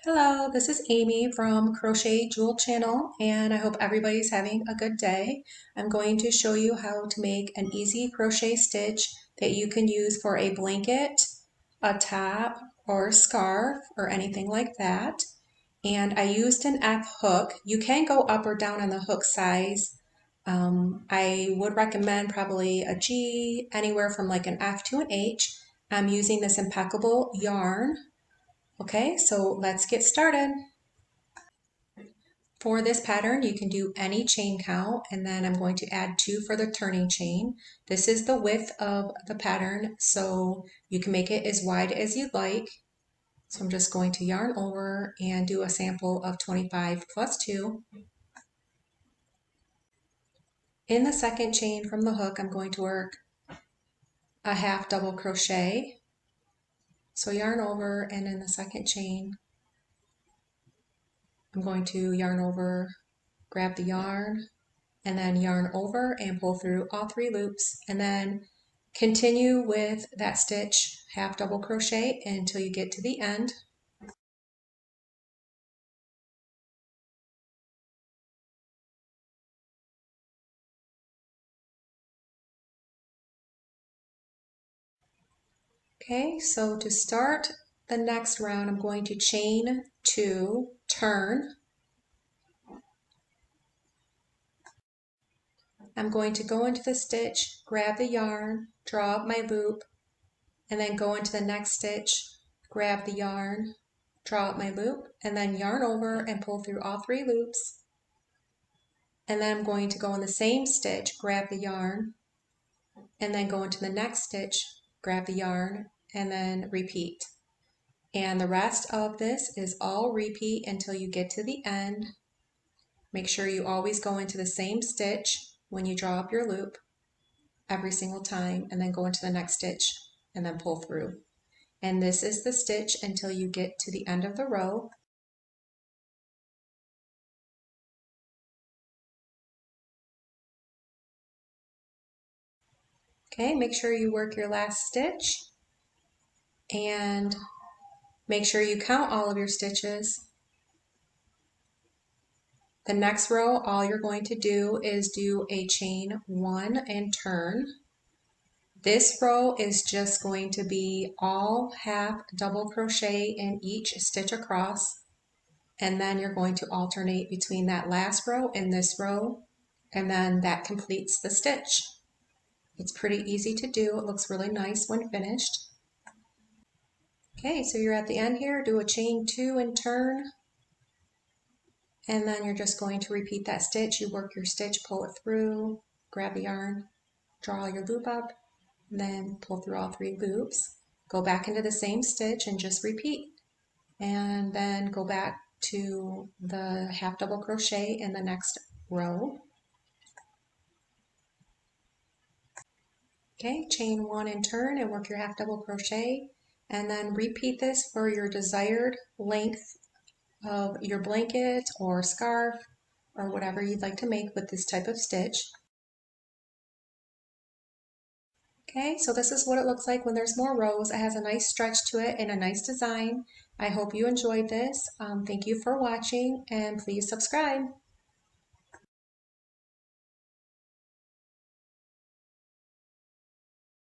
Hello, this is Amy from Crochet Jewel channel, and I hope everybody's having a good day. I'm going to show you how to make an easy crochet stitch that you can use for a blanket, a top, or a scarf, or anything like that. And I used an F hook. You can go up or down on the hook size. I would recommend probably a G, anywhere from like an F to an H. I'm using this impeccable yarn. Okay, so let's get started. For this pattern, you can do any chain count, and then I'm going to add 2 for the turning chain. This is the width of the pattern, so you can make it as wide as you'd like. So I'm just going to yarn over and do a sample of 25 plus 2. In the second chain from the hook, I'm going to work a half double crochet. So yarn over, and in the second chain, I'm going to yarn over, grab the yarn, and then yarn over and pull through all 3 loops, and then continue with that stitch half double crochet until you get to the end. Okay, so to start the next round, I'm going to chain 2, turn. I'm going to go into the stitch, grab the yarn, draw up my loop, and then go into the next stitch, grab the yarn, draw up my loop, and then yarn over and pull through all 3 loops. And then I'm going to go in the same stitch, grab the yarn, and then go into the next stitch, grab the yarn, and then repeat. And the rest of this is all repeat until you get to the end. Make sure you always go into the same stitch when you draw up your loop every single time, and then go into the next stitch and then pull through. And this is the stitch until you get to the end of the row. Okay, make sure you work your last stitch and make sure you count all of your stitches. The next row, all you're going to do is do a chain 1 and turn. This row is just going to be all half double crochet in each stitch across, and then you're going to alternate between that last row and this row, and then that completes the stitch. It's pretty easy to do. It looks really nice when finished. Okay, so you're at the end here, do a chain 2 and turn, and then you're just going to repeat that stitch. You work your stitch, pull it through, grab the yarn, draw your loop up, and then pull through all 3 loops. Go back into the same stitch and just repeat. And then go back to the half double crochet in the next row. Okay, chain 1 and turn and work your half double crochet, and then repeat this for your desired length of your blanket or scarf or whatever you'd like to make with this type of stitch. Okay, so this is what it looks like when there's more rows. It has a nice stretch to it and a nice design. I hope you enjoyed this. Thank you for watching, and please subscribe.